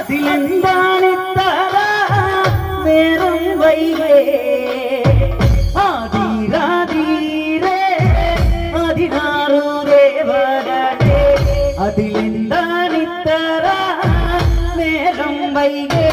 അതിലെന്താണിത്തറ നേരം വൈകേ ആദിരാധീരേ 16 ദേവകളെ അതിലെന്താണിത്തറ നേരം വൈകേ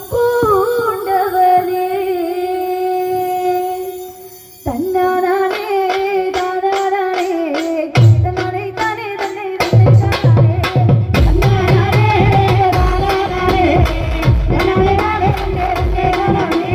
பூண்டவரே தன்னானே தானானே தன்னானே தானே தன்னை தன்னை தன்னானே தானானே தன்னானே தானே தன்னை தானே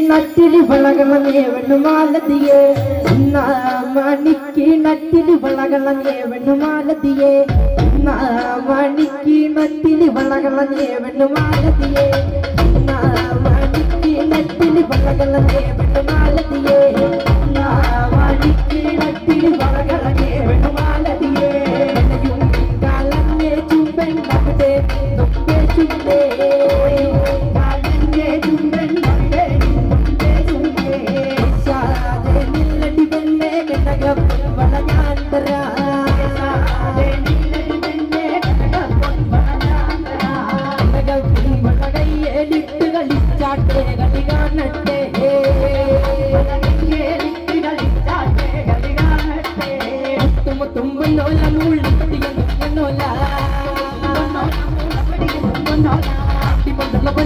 நட்டிலி பழகலம் ஏவனு மாலதியே மணிக்கு நட்டிலி பழகலம் ஏவனு மாலதியே மணிக்கு நட்டிலி பழகலம் ஏவனு மாலதியே மணிக்கு நட்டிலி பழகலம் ஏவனு மாலதியே மணிக்கு நட்டிலி பழகலம் ஏவனு மாலதியே காலமே சும்பன் பகடே தொப்பே சும்பே காலமே சும்பன் பகடே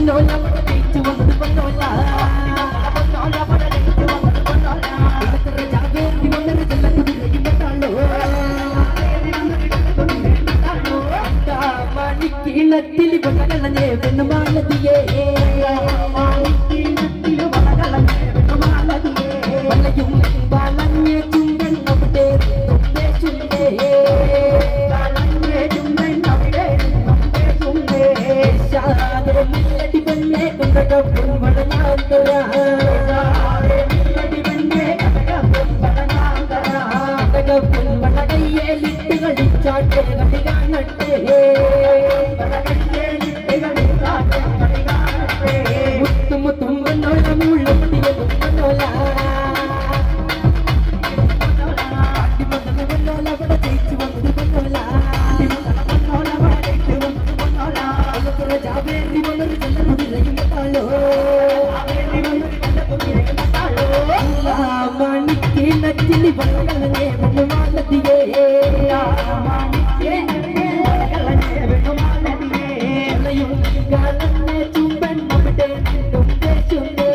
പൊന്നോല ജയിച്ചു വന്നത് പൊന്നോല മണിക്കീളത്തിൽ വളകളഞ്ഞേ പെണ്ണുമാലതിയേ വളയും വളഞ്ഞ ചുണ്ടൻ അവിടെ ചുണ്ടേ ില്ലടി പെണ്ണെ കുണ്ടകപ്പും വളഞ്ഞാന്തര കുണ്ടകപ്പും വളകയ്യേലിട്ട് കളിച്ചാട്ടെ കളി കാണട്ടെ മുത്തുമുത്തും വന്നോല മുള്ളപ്പടിയതും വന്നോല വന്നോല അവിടെ ജയിച്ചു വന്നത് വന്നോല ജാവേരി വന്നൊരു ചെല്ലകുതിരയും കേട്ടാലോ മണിക്കിണറ്റിൽ വളകളഞ്ഞേ വെണ്ണുമാലതിയേ കളഞ്ഞേ ചുംബൻ അവിടെ ചുണ്ടേ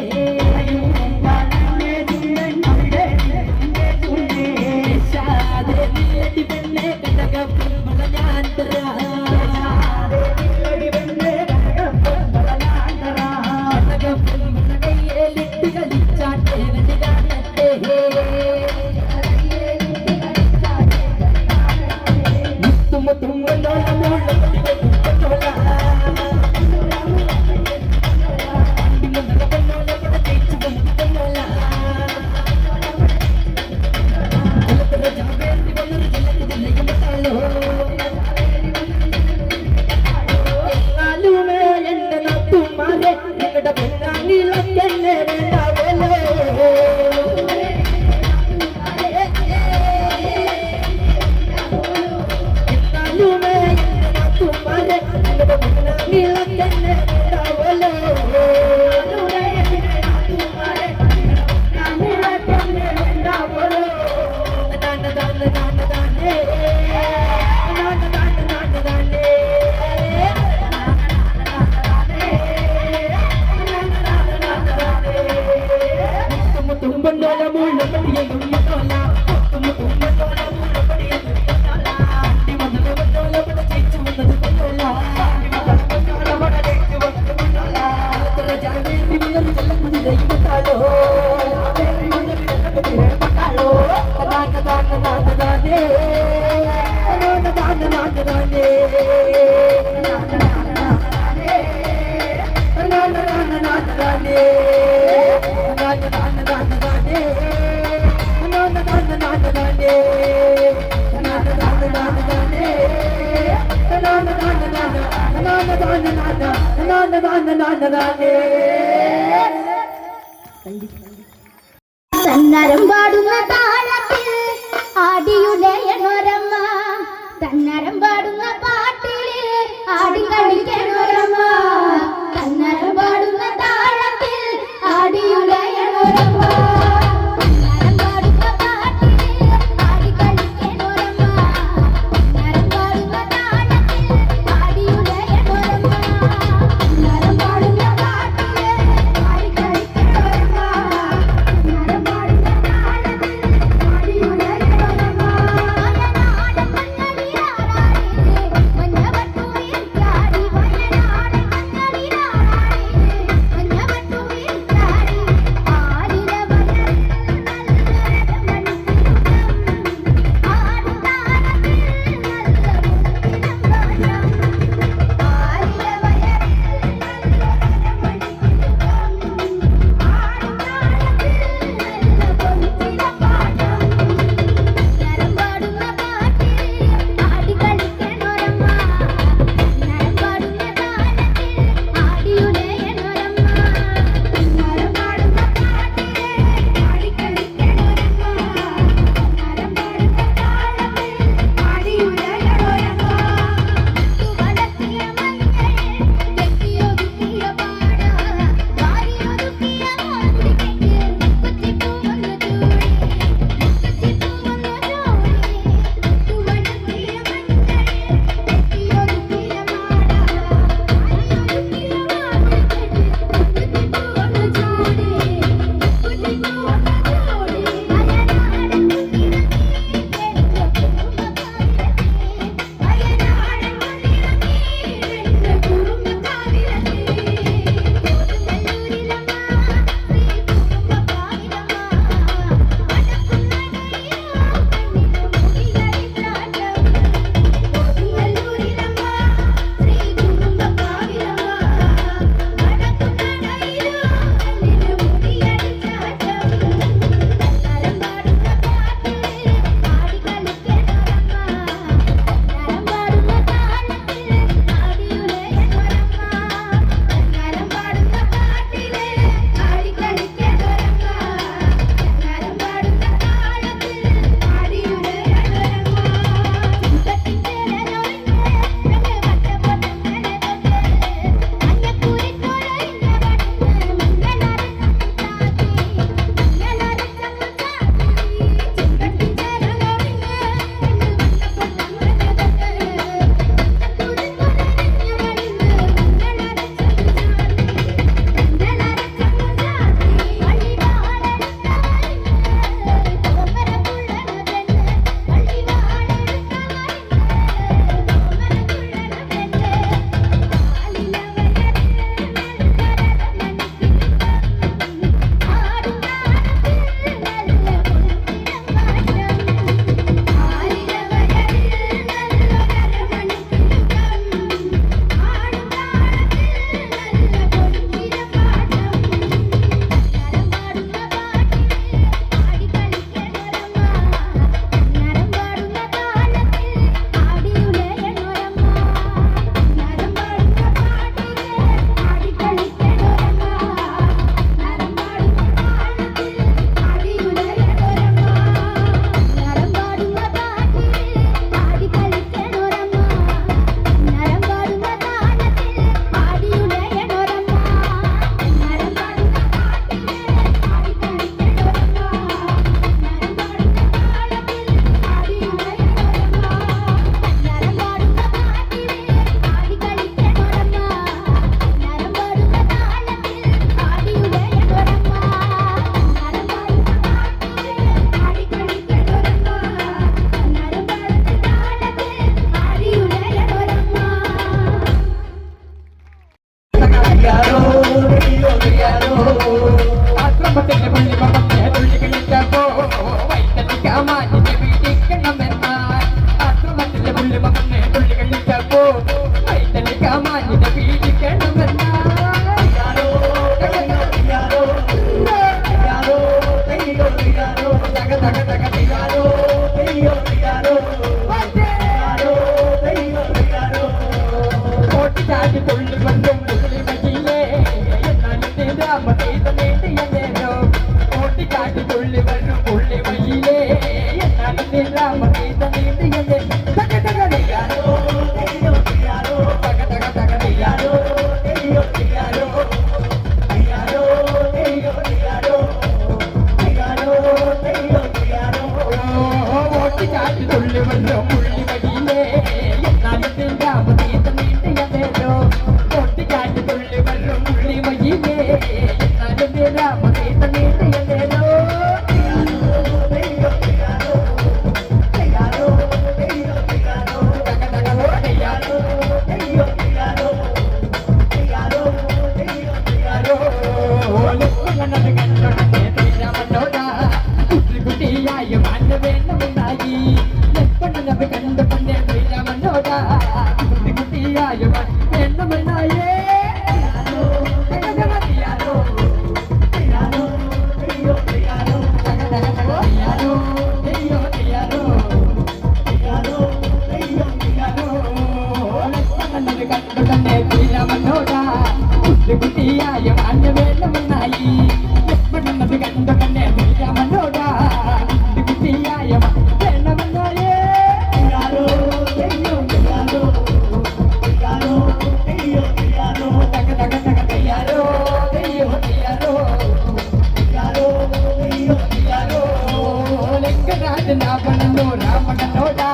പെണ്ണെ കണ്ടകപ്പും വളഞ്ഞാന്തര തന്നരം പാടുന്ന താളത്തിൽ ആടിയുലയണൊരമ്മ തന്നരം പാടുന്ന പാട്ടിൽ ആടി കളിക്കണൊരമ്മ തന്നരം പാടുന്ന താളത്തിൽ ആടിയുലയണൊരമ്മ വയനാട് തക തക തക തിയാരോ തെയ്യോ തിയാരോ തിയാരോ തെയ്യോ തിയാരോ കോട്ടിച്ചാടി തുള്ളി വന്നും തുള്ളി മജിയേ എന്നാലും രാമ ചെയ്ത നേടിയോ കോട്ടിച്ചാടി തുള്ളി വരും പുള്ളി മജിയേ എന്നാലും രാമ ചെയ്ത നേടിയോ തക തക തിയാരോ തെയ്യോ തിയാരോ തക തക തക തിയാരോ തെയ്യോ തിയാരോ തിയാരോ തെയ്യോ തിയാരോ തിയാരോ തെയ്യോ തിയാരോ കോട്ടിച്ചാടി തുള്ളി വരും പുള്ളി മജിയേ എന്നാലും രാമ ചെയ്ത നേടിയോ കോട്ടിച്ചാടി തുള്ളി വരും പുള്ളി മജിയേ എന്നാലും രാമ ചെയ്ത നേടിയോ തിയാരോ തെയ്യോ തിയാരോ തിയാരോ തെയ്യോ തിയാരോ തക തക തിയാരോ തെയ്യോ തിയാരോ തിയാരോ തെയ്യോ തിയാരോ ലക്ഷ്മണനെ കണ്ടോടനെ ശ്രീരാമനോടാ കുട്ടിയായ മാനവേണ്ടമുണ്ടായി ലക്ഷ്മണനെ കണ്ടോടനെ ശ്രീരാമനോടാ കുട്ടിയായ മാനവേണ്ടമുണ്ടായേ തിയാരോ തക തക തിയാരോ തിയാരോ തെയ്യോ തിയാരോ തക തക തക തിയാരോ തെയ്യോ തിയാരോ തിയാരോ തെയ്യോ തിയാരോ ലക്ഷ്മണനെ കണ്ടോടനെ ശ്രീരാമനോടാ കുട്ടിയായ മാനവേണ്ടമുണ്ടായി ലക്ഷ്മണനെ കണ്ടോടനെ ശ്രീരാമനോടാ കുട്ടിയായ മാനവേണ്ടമുണ്ടായേ തിയാരോ തെയ്യോ തിയാരോ തിയാരോ തെയ്യോ തിയാരോ തക തക തക തിയാരോ തെയ്യോ തിയാരോ തിയാരോ തെയ്യോ തിയാരോ ലങ്കരാജൻ രാവണനോ രാവണനോടാ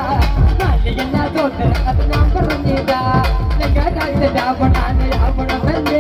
നാലിയെന്ന തോട്ട അത് ഞാൻ പറഞ്ഞിതാ ലങ്കരാജൻ രാവണന് രാവണനല്ലേ